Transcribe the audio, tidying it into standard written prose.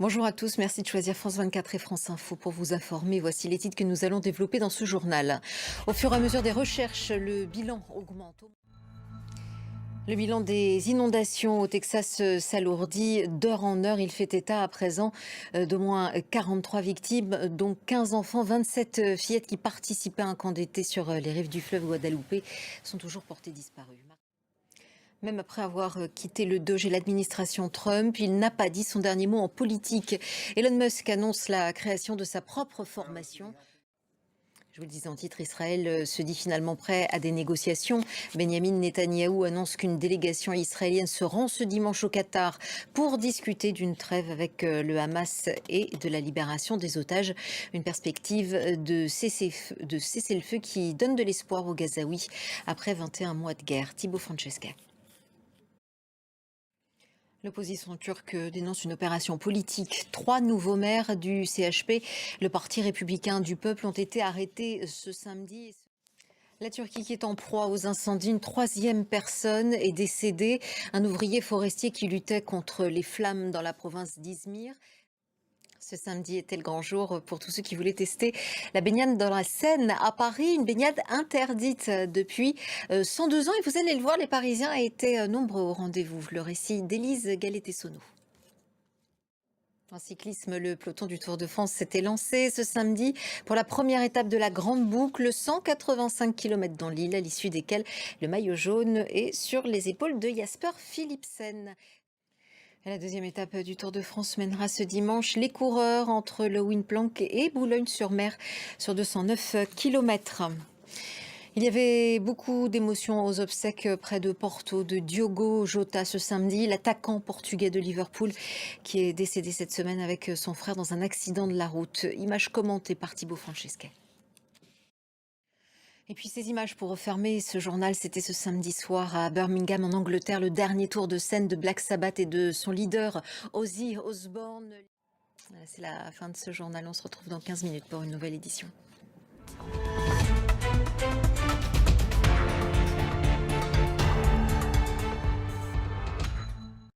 Bonjour à tous, merci de choisir France 24 et France Info pour vous informer. Voici les titres que nous allons développer dans ce journal. Au fur et à mesure des recherches, le bilan augmente. Le bilan des inondations au Texas s'alourdit d'heure en heure. Il fait état à présent d'au moins 43 victimes, dont 15 enfants, 27 fillettes qui participaient à un camp d'été sur les rives du fleuve Guadalupe sont toujours portées disparues. Même après avoir quitté le Doge et l'administration Trump, il n'a pas dit son dernier mot en politique. Elon Musk annonce la création de sa propre formation. Je vous le disais en titre, Israël se dit finalement prêt à des négociations. Benjamin Netanyahou annonce qu'une délégation israélienne se rend ce dimanche au Qatar pour discuter d'une trêve avec le Hamas et de la libération des otages. Une perspective de cessez-le-feu qui donne de l'espoir aux Gazaouis après 21 mois de guerre. Thibaut Francesca. L'opposition turque dénonce une opération politique. 3 nouveaux maires du CHP, le Parti républicain du peuple, ont été arrêtés ce samedi. La Turquie qui est en proie aux incendies, une troisième personne est décédée, un ouvrier forestier qui luttait contre les flammes dans la province d'Izmir. Ce samedi était le grand jour pour tous ceux qui voulaient tester la baignade dans la Seine à Paris, une baignade interdite depuis 102 ans. Et vous allez le voir, les Parisiens étaient nombreux au rendez-vous. Le récit d'Élise Gallet-Sono. En cyclisme, le peloton du Tour de France s'était lancé ce samedi pour la première étape de la Grande Boucle, 185 km dans l'île, à l'issue desquels le maillot jaune est sur les épaules de Jasper Philipsen. La deuxième étape du Tour de France mènera ce dimanche les coureurs entre le Windplank et Boulogne-sur-Mer sur 209 km. Il y avait beaucoup d'émotions aux obsèques près de Porto de Diogo Jota ce samedi, l'attaquant portugais de Liverpool qui est décédé cette semaine avec son frère dans un accident de la route. Image commentée par Thibaut Francesca. Et puis ces images pour refermer ce journal, c'était ce samedi soir à Birmingham en Angleterre, le dernier tour de scène de Black Sabbath et de son leader Ozzy Osbourne. Voilà, c'est la fin de ce journal, on se retrouve dans 15 minutes pour une nouvelle édition.